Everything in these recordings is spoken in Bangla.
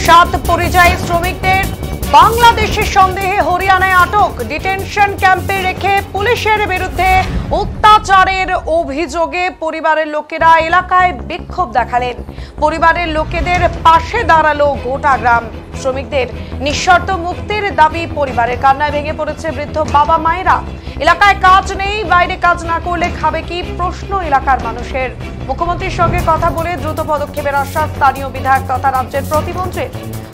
7 পরিযায়ী শ্রমিকদের বাংলাদেশের সন্দেহে হরিয়ানায় আটক। ডিটেনশন ক্যাম্পে রেখে পুলিশের বিরুদ্ধে অত্যাচারের অভিযোগে পরিবারের লোকেরা এলাকায় বিক্ষোভ দেখালেন। পরিবারের লোকেদের পাশে দাঁড়ালো গোটা গ্রাম। শ্রমিকদের নিঃশর্ত মুক্তির দাবি পরিবারের কান্নায় ভেঙে পড়েছে বৃদ্ধ বাবা মায়েরা। এলাকায় কাজ নেই, বাইরে কাজ না করলে খাবে কি, প্রশ্ন এলাকার মানুষের। মুখ্যমন্ত্রীর সঙ্গে কথা বলে দ্রুত পদক্ষেপের আশ্বাস স্থানীয় বিধায়ক তথা রাজ্যের প্রতিমন্ত্রীর।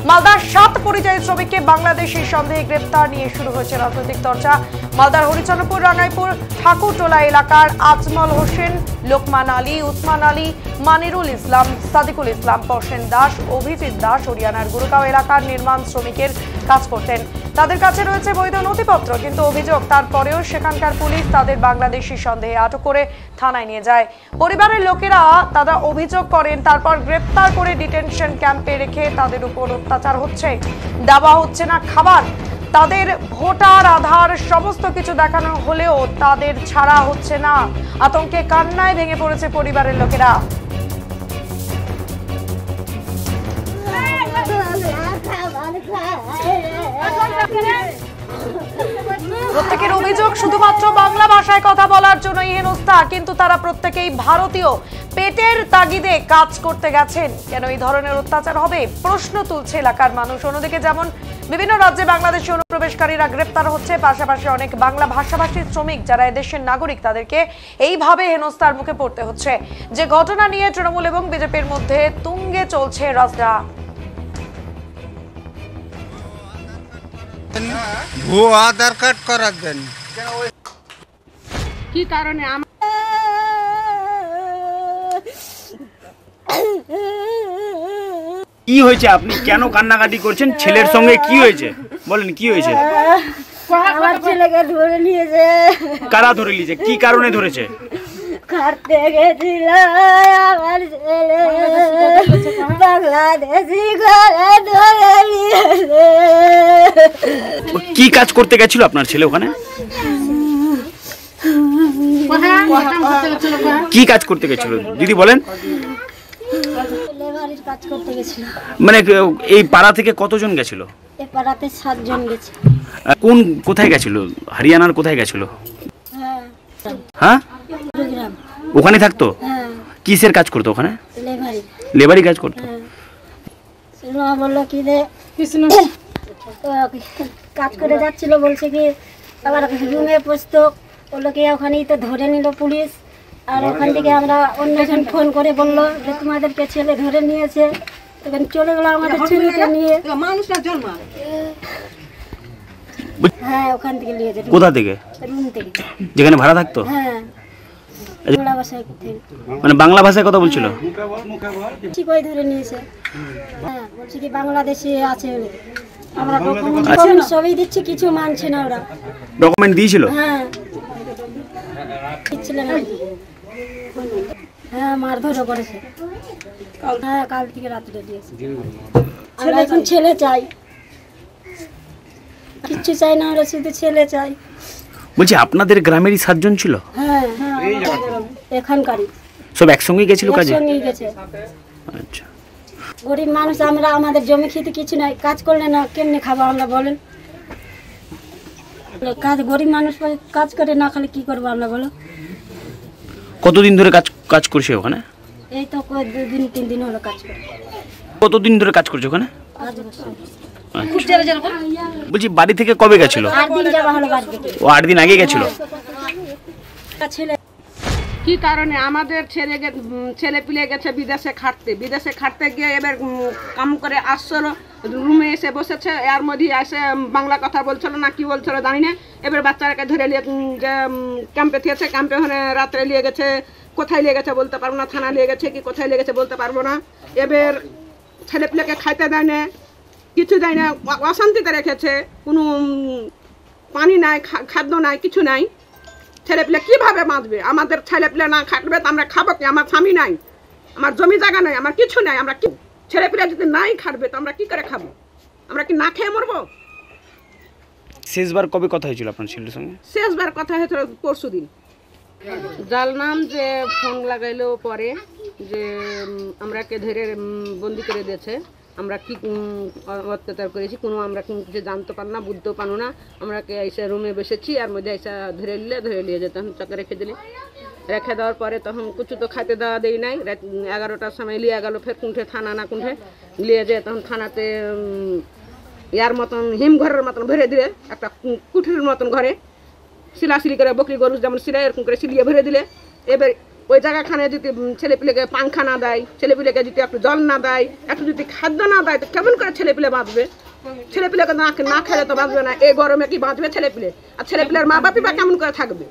মালদার 7 পরিযায়ী শ্রমিককে বাংলাদেশি সন্দেহে গ্রেপ্তার নিয়ে শুরু হয়েছে রাজনৈতিক চর্চা। মালদার হরিচন্দ্রপুর, রাঙ্গাইপুর, ঠাকুরটোলা এলাকার আজমল হোসেন, লোকমান আলী, উসমান আলী, মানিরুল ইসলাম, সাদিকুল ইসলাম, প্রসেন দাস, অভিজিৎ দাস হরিয়ানার গুরুগাঁও এলাকার নির্মাণ শ্রমিকের কাজ করতেন। তাদের কাছে রয়েছে বৈধ নথিপত্র, কিন্তু অভিযোগ তারপরেও সেখানকার পুলিশ তাদের বাংলাদেশি সন্দেহে আটক করে থানায় নিয়ে যায়। পরিবারের লোকেরা তারা অভিযোগ করেন, তারপর গ্রেপ্তার করে ডিটেনশন ক্যাম্পে রেখে তাদের উপর অত্যাচার হচ্ছে, দেওয়া হচ্ছে না খাবার, তাদের ভোটার আধার সমস্ত কিছু দেখানো হলেও তাদের ছাড়া হচ্ছে না। আতঙ্কে কান্নায় ভেঙে পড়েছে পরিবারের লোকেরা। প্রত্যেকের অভিযোগ শুধুমাত্র বাংলা ভাষায় কথা বলার জন্যই হেনস্থা, কিন্তু তারা প্রত্যেকেই ভারতীয়। পেটের তাগিদে কাজ করতে গেছেন, কেন এই ধরনের অত্যাচার হবে প্রশ্ন তুলছে এলাকার মানুষ। অন্যদিকে যেমন বিভিন্ন রাজ্যে বাংলাদেশি অনুপ্রবেশকারীরা গ্রেপ্তার হচ্ছে, পাশাপাশি অনেক বাংলা ভাষাভাষী শ্রমিক যারা এদেশের নাগরিক তাদেরকে এইভাবে হেনস্থার মুখে পড়তে হচ্ছে। যে ঘটনা নিয়ে তৃণমূল এবং বিজেপির মধ্যে তুঙ্গে চলছে রাজরা। ভুয়ো আধার কার্ড করার জন্য কি কারণে কি হয়েছে? আপনি কেন কান্নাকাটি করছেন? ছেলের সঙ্গে কি হয়েছে বলেন, কি হয়েছে? আমার ছেলেকে ধরে নিয়েছে। কারা ধরে নিয়েছে? কি কারণে ধরেছে? কাটতে গেছিল আমার ছেলে, বাংলাদেশি ঘরে ধরে নিয়েছে। কি কাজ করতে গেছিল আপনার ছেলে ওখানে? কি কাজ করতে গেছিল দিদি বলেন? লেবারির কাজ করতে গেছিল। মানে এই পাড়া থেকে কতজন গেছিল? এই পাড়াতে 7 জন গেছে। কোথায় গেছিল? হরিয়ানার কোথায় গেছিল? হ্যাঁ, হ্যাঁ, গুরুগ্রাম। ওখানে থাকতো? হ্যাঁ, কিসের কাজ করতো ওখানে? লেবারি। লেবারি কাজ করতো? শুনো বললো কি যে কাজ করে যাচ্ছিল, বলছে কি আবার রুমে বসতো, বললো কি ওখানেই তো ধরে নিল পুলিশ। আর ওখান থেকে আমরা অন্যজন ফোন করে বললো যে তোমাদেরকে ছেলে ধরে নিয়েছে। ওখানে চলে গেলো আমাদের ছেলেকে নিয়ে। হ্যাঁ, ওখান থেকে নিয়েছে। কোথা থেকে? রুম থেকে, যেখানে ভাড়া থাকতো? হ্যাঁ, বাংলা ভাষায় মানে বাংলা ভাষায় কথা বলছিল? ঠিক ওই ধরে নিয়েছে। হ্যাঁ, বলছি কি বাংলাদেশি আছে বলে। আমরা ডকুমেন্ট সবই দিচ্ছি, কিছু মানছে না ওরা। ডকুমেন্ট দিয়েছিল? হ্যাঁ, দিচ্ছিল না। হ্যাঁ, মারধরও করেছে। হ্যাঁ, কাল থেকে রাত্রে দিয়েছে। আমরা এখন ছেলে চাই, কিচ্ছু চাই না, আমরা শুধু ছেলে চাই। বলছি আপনাদের গ্রামেরই 7 জন ছিল? হ্যাঁ, এখানকারই সব একসঙ্গেই গেছিল কাজে? একসঙ্গেই গেছে। আচ্ছা, গরিব মানুষ আমরা, আমাদের জমি খেতে কিছু নাই, কাজ করলে না কেমনে খাবো আমরা বলেন? কাজ গরিব মানুষ কাজ করে না খালি কি করবো আমরা বলো? কতদিন ধরে কাজ করছে ওখানে? এই তো 2 দিন 3 দিন হলো কাজ করে। কতদিন ধরে কাজ করছে ওখানে? 5 বছর। বলছি বাড়ি থেকে কবে গেছিল? 8 দিন যাওয়া হলো বাড়ি থেকে। ও 8 দিন আগে গেছিল? ছেলে কি কারণে আমাদের ছেলে পিলে গেছে বিদেশে খাটতে গিয়ে এবার কাম করে আসছিল, রুমে এসে বসেছে, এর মধ্যে এসে বাংলা কথা বলছিল না কি বলছিল জানি না। এবার বাচ্চাটাকে ধরে নিয়ে যে ক্যাম্পে থিয়েছে, ক্যাম্পে ওখানে রাত্রে নিয়ে গেছে, কোথায় নিয়ে গেছে বলতে পারবো না, থানা নিয়ে গেছে কি কোথায় নিয়ে গেছে বলতে পারবো না। এবার ছেলে পিলেকে খাইতে দেয় না, কিছু দেয় না, অশান্তিতে রেখেছে, কোনো পানি নাই, খাদ্য নাই, কিছু নাই। ছেলেপিলে কীভাবে বাঁচবে? আমাদের ছেলেপিলে না খাটবে তো আমরা খাবো কি? আমার স্বামী নাই, আমার জমি জায়গা নাই, আমার কিছু নাই, আমরা কি ছেলেপিলে যদি নাই খাটবে তো আমরা কি করে খাবো? আমরা কি না খেয়ে মরবো? শেষবার কবে কথা হয়েছিল আপনার ছেলের সঙ্গে? শেষবার কথা হয়েছিল পরশুদিন। জানলাম যে ফোন লাগাইলো পরে যে আমরাকে ধরে বন্দি করে দিয়েছে, আমরা কি অত্যাচার করেছি কোনো আমরা কিছু জানতে পার না, বুঝতেও পারো না। আমরা এসে রুমে বসেছি, আর মধ্যে এসে ধরে নিয়ে যেত, তখন চকে রেখে দিলে। রেখে দেওয়ার পরে তখন কিছু তো খাইতে দেওয়া দেই নাই। রাত 11টার সময় লিয়ে গেল, ফের কুণ্ঠে থানা না কুণ্ঠে নিয়ে যেয়ে তখন থানাতে ইয়ার মতন হিমঘরের মতন ভরে দিলে, একটা কুঠির মতন ঘরে সিলাসিলি করে বকরি গরু যেমন সিলাই এরকম করে সিলিয়ে ভরে দিলে। এবার ওই জায়গাখানে যদি ছেলেপিলেকে পাংখা না দেয়, ছেলেপিলেকে যদি একটু জল না দেয়, একটু যদি খাদ্য না দেয়, তো কেমন করে ছেলেপিলে বাঁচবে? ছেলেপিলেকে না খেলে তো বাঁচবে না। এই গরমে কি বাঁচবে ছেলেপিলে? আর ছেলেপিলের মা বাপই বা কেমন করে থাকবে?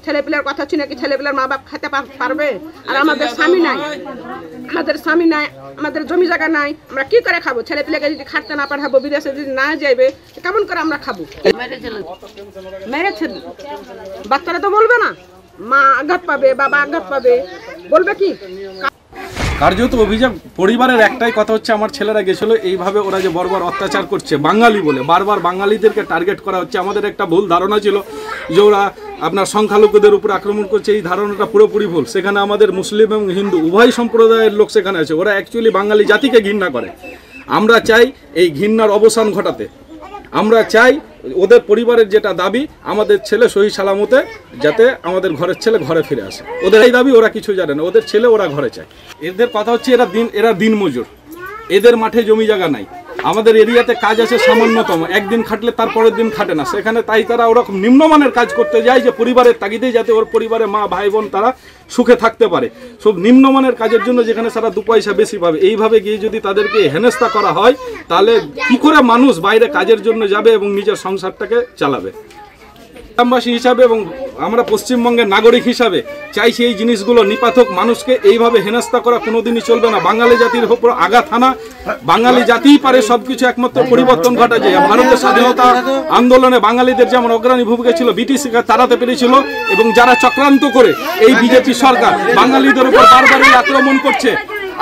ছেলেপিলের কথা শুনে কি ছেলেপিলের মা বাপ খেতে পারবে? আর আমাদের স্বামী নাই, আমাদের জমি জায়গা নাই, আমরা কি করে খাবো? ছেলেপিলেকে যদি খাটতে না পাঠাবো, বিদেশে যদি না যাইবে, কেমন করে আমরা খাবো? মেরেছে। বাচ্চারা তো বলবে না, মা আঘাত পাবে, বাবা আঘাত পাবে, বলবে কি? কার্যত অভিযোগ পরিবারের একটাই কথা হচ্ছে, আমার ছেলেরা গেছিল এইভাবে ওরা যে বর্বর অত্যাচার করছে বাঙালি বলে, বারবার বাঙালিদেরকে টার্গেট করা হচ্ছে। আমাদের একটা ভুল ধারণা ছিল যে ওরা আপনার সংখ্যালঘুদের উপর আক্রমণ করছে, এই ধারণাটা পুরোপুরি ভুল। সেখানে আমাদের মুসলিম এবং হিন্দু উভয় সম্প্রদায়ের লোক সেখানে আছে। ওরা অ্যাকচুয়ালি বাঙালি জাতিকে ঘৃণা করে। আমরা চাই এই ঘৃণার অবসান ঘটাতে। আমরা চাই ওদের পরিবারের যেটা দাবি, আমাদের ছেলে সহি সালামতে যাতে আমাদের ঘরের ছেলে ঘরে ফিরে আসে। ওদের এই দাবি, ওরা কিছু জানে না, ওদের ছেলে ওরা ঘরে চায়। এদের কথা হচ্ছে এরা দিন মজুর, এদের মাঠে জমি জায়গা নাই। আমাদের এরিয়াতে কাজ আছে সামান্যতম, একদিন খাটলে তার পরের দিন খাটে না। সেখানে তাই তারা ওরকম নিম্নমানের কাজ করতে যায় যে পরিবারের তাগিদে যাতে ওর পরিবারে মা ভাই বোন তারা সুখে থাকতে পারে। সব নিম্নমানের কাজের জন্য যেখানে সারা 2 পয়সা বেশি পাবে, এইভাবে গিয়ে যদি তাদেরকে হেনস্থা করা হয়, তাহলে কি করে মানুষ বাইরে কাজের জন্য যাবে এবং নিজের সংসারটাকে চালাবে? গ্রামবাসী হিসাবে এবং আমরা পশ্চিমবঙ্গের নাগরিক হিসাবে চাইছি এই জিনিসগুলো নিপাত হোক। মানুষকে এইভাবে হেনস্থা করা কোনোদিনই চলবে না। বাঙালি জাতির উপর আঘাত হানা, বাঙালি জাতিই পারে সবকিছু একমাত্র পরিবর্তন ঘটা। যে ভারতের স্বাধীনতা আন্দোলনে বাঙালিদের যেমন অগ্রণী ভূমিকা ছিল, ব্রিটিশকে তাড়াতে পেরেছিল, এবং যারা চক্রান্ত করে এই বিজেপি সরকার বাঙালিদের উপর বারবারই আক্রমণ করছে,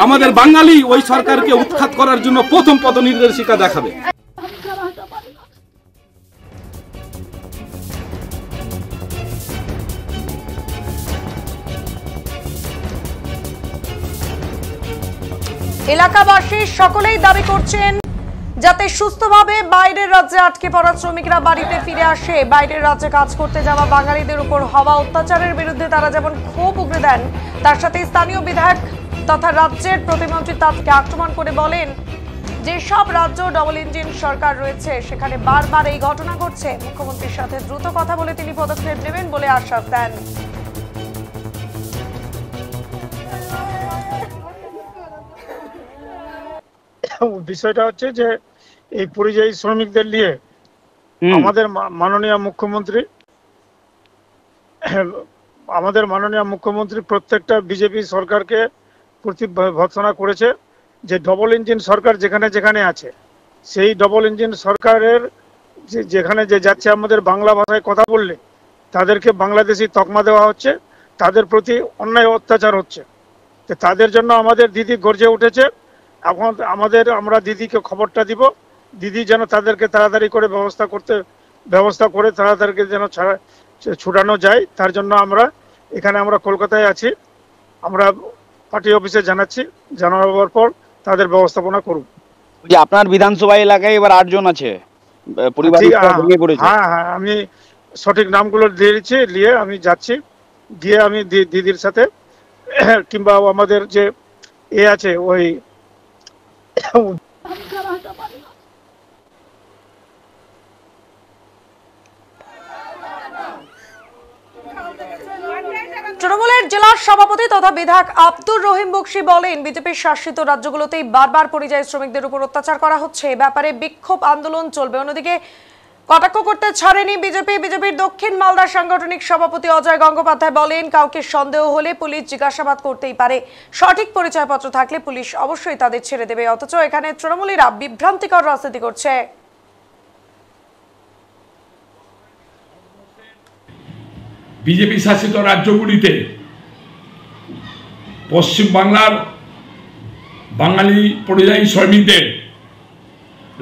আমাদের বাঙালি ওই সরকারকে উৎখাত করার জন্য প্রথম পথনির্দেশিকা দেখাবে। এলাকাবাসী সকলেই দাবি করছেন যাতে সুস্থভাবে বাইরের রাজ্যে আটকে পড়া শ্রমিকরা বাড়িতে ফিরে আসে। বাইরের রাজ্যে কাজ করতে যাওয়া বাঙালিদের উপর হওয়া অত্যাচারের বিরুদ্ধে তারা যেমন ক্ষোভ উগরে দেন, তার সাথে স্থানীয় বিধায়ক তথা রাজ্যের প্রতিমন্ত্রী তাকে আক্রমণ করে বলেন যেসব রাজ্য ডবল ইঞ্জিন সরকার রয়েছে সেখানে বারবার এই ঘটনা ঘটছে। মুখ্যমন্ত্রীর সাথে দ্রুত কথা বলে তিনি পদক্ষেপ নেবেন বলে আশ্বাস দেন। বিষয়টা হচ্ছে যে এই পরিযায়ী শ্রমিকদের নিয়ে আমাদের মাননীয় মুখ্যমন্ত্রী প্রত্যেকটা বিজেপি সরকারকে ভর্ৎসনা করেছে যে ডবল ইঞ্জিন সরকার যেখানে যেখানে আছে, সেই ডবল ইঞ্জিন সরকারের যেখানে যে যাচ্ছে আমাদের বাংলা ভাষায় কথা বললে তাদেরকে বাংলাদেশি তকমা দেওয়া হচ্ছে, তাদের প্রতি অন্যায় অত্যাচার হচ্ছে। তো তাদের জন্য আমাদের দিদি গর্জে উঠেছে। এখন আমরা দিদিকে খবরটা দিব, দিদি যেন তাদেরকে তাড়াতাড়ি করে ব্যবস্থা করে তাড়াতাড়ি যেন ছুটানো যায়। তার জন্য আমরা কলকাতায় আছি, আমরা পার্টি অফিসে জানানোর পর তাদের ব্যবস্থাপনা করব। যে আপনার বিধানসভা এলাকায় এবার 8 জন আছে পরিবার ভেঙে পড়েছে। হ্যাঁ, আমি সঠিক নামগুলো দিয়েছি, নিয়ে আমি যাচ্ছি, গিয়ে আমি দিদির সাথে কিংবা আমাদের যে আছে ওই তৃণমূলের জেলা সভাপতি তথা বিধায়ক আব্দুর রহিম বকশী বলেন বিজেপির শাসিত রাজ্যগুলোতেই বারবার পরিযায়ী শ্রমিকদের উপর অত্যাচার করা হচ্ছে। এ ব্যাপারে বিক্ষোভ আন্দোলন চলবে। অন্যদিকে কটাক্ষ করতে ছাড়েনি বিজেপির দক্ষিণ মালদা সাংগঠনিক সভাপতি অজয় গঙ্গোপাধ্যায় বলেন কাউকে সন্দেহ হলে পুলিশ জিজ্ঞাসাবাদ করতেই পারে, সঠিক পরিচয়পত্র থাকলে পুলিশ অবশ্যই তাদের ছেড়ে দেবে। অথচ এখানে তৃণমূলীরা বিভ্রান্তিকর রাজনীতি করছে। বিজেপি শাসিত রাজ্যগুলিতে পশ্চিমবাংলার বাঙালি পরিযায়ী শ্রমিকদের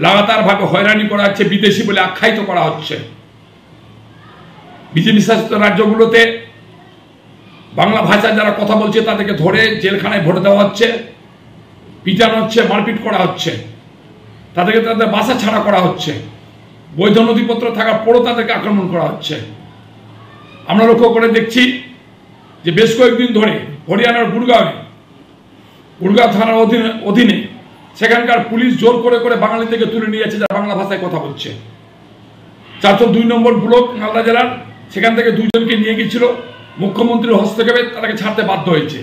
লাগাতারভাবে হয়রানি করা হচ্ছে, বিদেশি বলে আখ্যায়িত করা হচ্ছে। বিজেপি শাসিত রাজ্যগুলোতে বাংলা ভাষায় যারা কথা বলছে তাদেরকে ধরে জেলখানায় ভরে দেওয়া হচ্ছে, পিটানো হচ্ছে, মারপিট করা হচ্ছে। তাদেরকে তাদের বাসা ছাড়া করা হচ্ছে, বৈধ নথিপত্র থাকার পরও তাদেরকে আক্রমণ করা হচ্ছে। আমরা লক্ষ্য করে দেখছি যে বেশ কয়েকদিন ধরে হরিয়ানার গুড়গাঁও থানার অধীনে সেখানকার পুলিশ জোর করে করে বাঙালিদেরকে তুলে নিয়ে যাচ্ছে যারা বাংলা ভাষায় কথা বলছে। 402 নম্বর ব্লক মালদা জেলার, সেখান থেকে 2 জনকে নিয়ে গিয়েছিল, মুখ্যমন্ত্রীর হস্তক্ষেপে তাদেরকে ছাড়তে বাধ্য হয়েছে।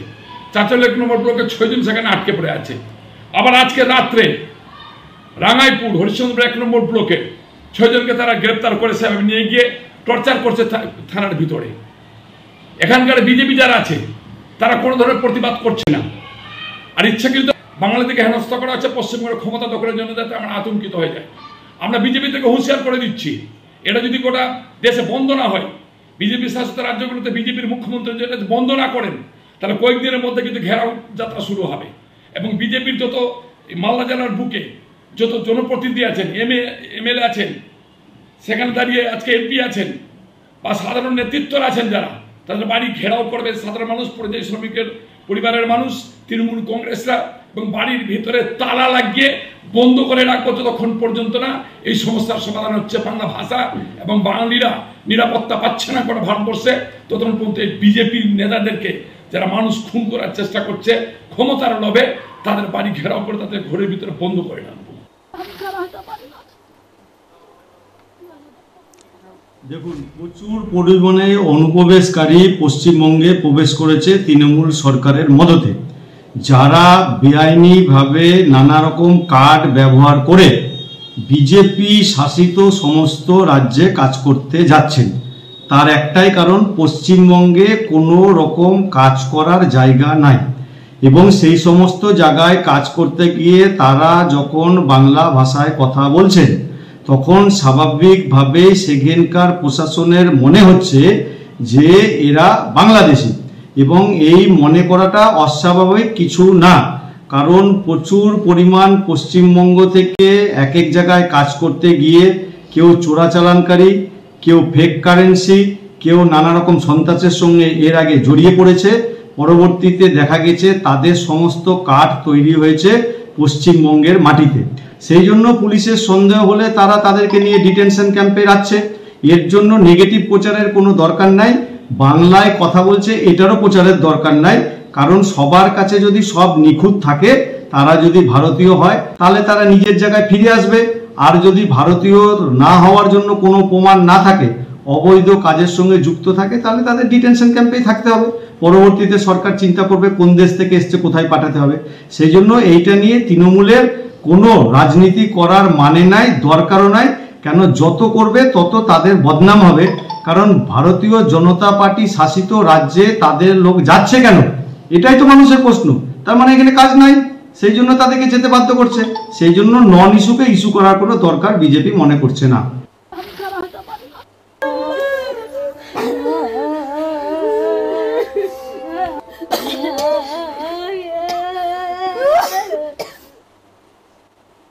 401 নম্বর ব্লকের 6 জন সেখানে আটকে পড়ে আছে। আবার আজকে রাত্রে রাঙ্গাইপুর হরিশ্চন্দ্রপুর 1 নম্বর ব্লকে 6 জনকে তারা গ্রেপ্তার করে সেভাবে নিয়ে গিয়ে টর্চার করছে থানার ভিতরে। এখানকার বিজেপি যারা আছে তারা কোনো ধরনের প্রতিবাদ করছে না, আর ইচ্ছাকৃত বাঙালিদেরকে হেনস্থা করা হচ্ছে পশ্চিমবঙ্গের ক্ষমতা দখলের জন্য, যাতে আমরা আতঙ্কিত হয়ে যায়। আমরা বিজেপি থেকে হুঁশিয়ার করে দিচ্ছি, এটা যদি গোটা দেশে বন্ধ না হয়, বিজেপি শাসিত রাজ্যগুলোতে বিজেপির মুখ্যমন্ত্রী যদি বন্ধ না করেন, তাহলে কয়েকদিনের মধ্যে কিন্তু ঘেরাও যাত্রা শুরু হবে। এবং বিজেপির যত মালদা জেলার বুকে যত জনপ্রতিনিধি আছেন, এমএলএ আছেন, সেখানে দাঁড়িয়ে আজকে এমপি আছেন বা সাধারণ নেতৃত্বরা আছেন, যারা তাদের বাড়ি ঘেরাও করবে সাধারণ মানুষ, পরিযায়ী শ্রমিকের পরিবারের মানুষ, তৃণমূল কংগ্রেসরা, এবং বাড়ির ভিতরে তালা লাগিয়ে বন্ধ করে রাখবো যতক্ষণ পর্যন্ত না এই সমস্যার সমাধান হচ্ছে। বাংলা ভাষা এবং বাঙালিরা নিরাপত্তা পাচ্ছে না কোনো ভারতবর্ষে, ততক্ষণ পর্যন্ত এই বিজেপির নেতাদেরকে যারা মানুষ খুন করার চেষ্টা করছে ক্ষমতার লোভে, তাদের বাড়ি ঘেরাও করে তাদের ঘরের ভিতরে বন্ধ করে রাখবো। দেখুন, প্রচুর পরিমাণে অনুপ্রবেশকারী পশ্চিমবঙ্গে প্রবেশ করেছে তৃণমূল সরকারের মদতে, যারা বেআইনিভাবে নানা রকম কার্ড ব্যবহার করে বিজেপি শাসিত সমস্ত রাজ্যে কাজ করতে যাচ্ছেন। তার একটাই কারণ, পশ্চিমবঙ্গে কোনো রকম কাজ করার জায়গা নাই, এবং সেই সমস্ত জায়গায় কাজ করতে গিয়ে তারা যখন বাংলা ভাষায় কথা বলছেন, তখন স্বাভাবিকভাবেই সেখানকার প্রশাসনের মনে হচ্ছে যে এরা বাংলাদেশি, এবং এই মনে করাটা অস্বাভাবিক কিছু না। কারণ প্রচুর পরিমাণ পশ্চিমবঙ্গ থেকে এক এক জায়গায় কাজ করতে গিয়ে কেউ চোরাচালানকারী, কেউ ফেক কারেন্সি, কেউ নানা রকম সন্ত্রাসের সঙ্গে এর আগে জড়িয়ে পড়েছে। পরবর্তীতে দেখা গেছে তাদের সমস্ত কার্ড তৈরি হয়েছে পশ্চিমবঙ্গের মাটিতে। সেই জন্য পুলিশের সন্দেহ হলে তারা তাদেরকে নিয়ে ডিটেনশন ক্যাম্পে রাখছে। এর জন্য নেগেটিভ প্রচারের কোনো দরকার নাই, বাংলায় কথা বলছে এটারও প্রচারের দরকার নাই। কারণ সবার কাছে যদি সব নিখুঁত থাকে, তারা যদি ভারতীয় হয় তাহলে তারা নিজের জায়গায় ফিরে আসবে, আর যদি ভারতীয় না হওয়ার জন্য কোনো প্রমাণ না থাকে, অবৈধ কাজের সঙ্গে যুক্ত থাকে, তাহলে তাদের ডিটেনশন ক্যাম্পেই থাকতে হবে। পরবর্তীতে সরকার চিন্তা করবে কোন দেশ থেকে এসছে, কোথায় পাঠাতে হবে। সেই জন্য এইটা নিয়ে তৃণমূলের কোনো রাজনীতি করার মানে নাই, দরকারও নাই। কেন, যত করবে তত তাদের বদনাম হবে। কারণ ভারতীয় জনতা পার্টি শাসিত রাজ্যে তাদের লোক যাচ্ছে কেন, এটাই তো মানুষের প্রশ্ন। তার মানে এখানে কাজ নাই, সেই জন্য তাদেরকে যেতে বাধ্য করছে। সেই জন্য নন ইস্যুকে ইস্যু করার কোনো দরকার বিজেপি মনে করছে না।